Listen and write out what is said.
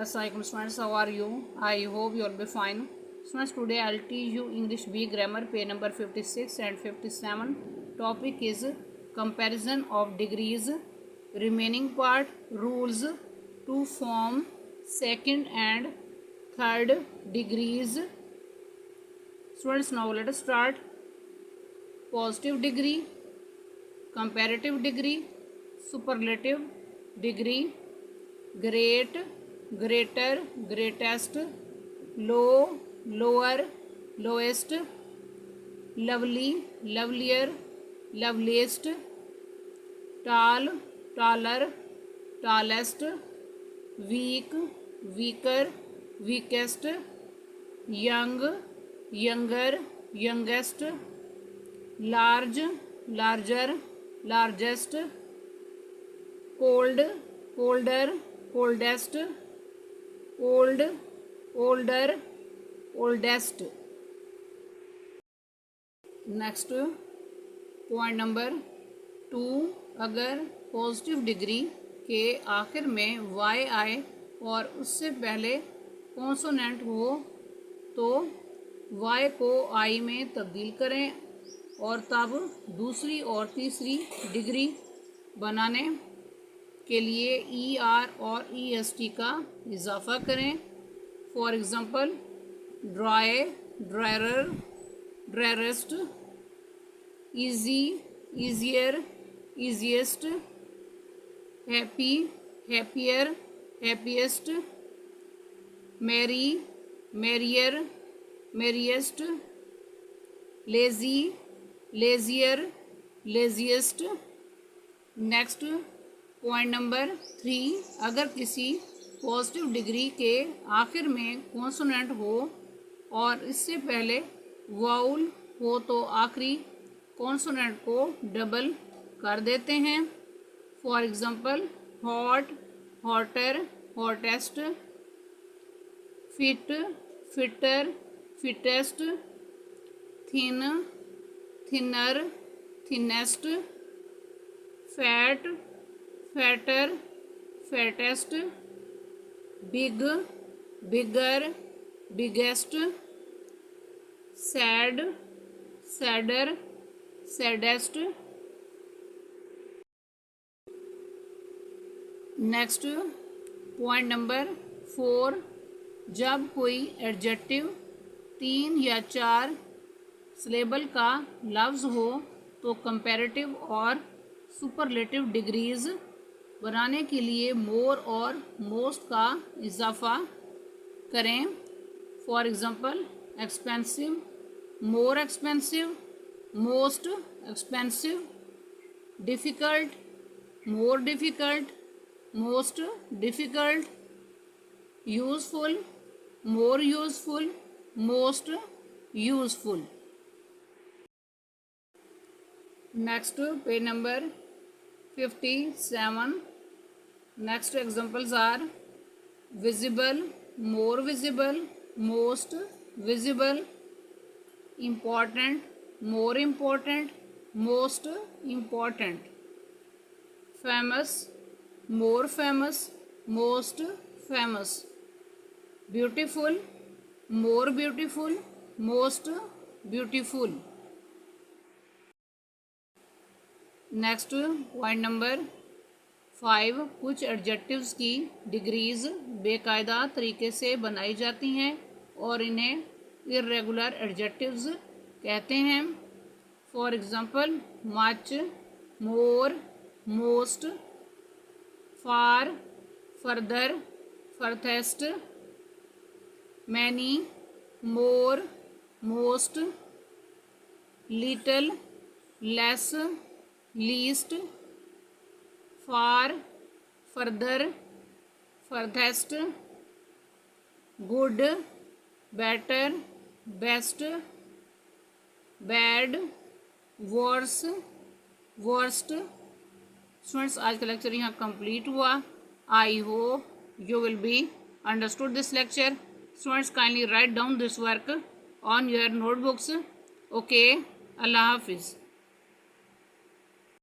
Assalamualaikum students, how are you? I hope you will be fine. Students, today I will teach you English B grammar page number 56 and 57. Topic is comparison of degrees. Remaining part, rules to form second and third degrees. Students, now let us start. Positive degree, comparative degree, superlative degree, great, greater, greatest, low, lower, lowest, lovely, lovelier, loveliest, tall, taller, tallest, weak, weaker, weakest, young, younger, youngest, large, larger, largest, cold, colder, coldest, old, older, oldest. Next point number 2, अगर positive degree के आखिर में Y आए और उससे पहले consonant हो तो वाई को आई में तब्दील करें और तब दूसरी और तीसरी डिग्री बनाने के लिए ई आर और ई एस टी का इजाफा करें. For example, dry, drier, driest, easy, easier, easiest, happy, happier, happiest, merry, merrier, merriest, lazy, lazier, laziest. Next point number 3, अगर किसी पॉजिटिव डिग्री के आखिर में कॉन्सोनेंट हो और इससे पहले वाउल हो तो आखिरी कॉन्सोनेंट को डबल कर देते हैं. For example, hot, hotter, hottest, fit, fitter, fittest, thin, thinner, thinnest, fat, fatter, fattest, big, bigger, biggest, sad, sadder, saddest. Next point number 4, जब कोई एडजेक्टिव 3 या 4 सिलेबल का लफ्ज़ हो तो कंपैरेटिव और सुपरलेटिव डिग्रीज़ बनाने के लिए मोर और मोस्ट का इजाफा करें. For example, expensive, more expensive, most expensive, difficult, more difficult, most difficult, useful, more useful, most useful. Next page number 57. Next examples are visible, more visible, most visible, important, more important, most important, famous, more famous, most famous, beautiful, more beautiful, most beautiful. Next point number 5, कुछ adjectives की degrees बेकायदा तरीके से बनाई जाती हैं और इन्हें इर्रेगुलर एडजेक्टिव्स कहते हैं. For example, much, more, most, far, further, furthest, many, more, most, little, less, least, far, further, furthest, good, better, best, bad, worse, worst. Students, आज का लेक्चर यहाँ कंप्लीट हुआ. I hope you will be understood this lecture. Students, kindly write down this work on your notebooks. Okay, Allah Hafiz.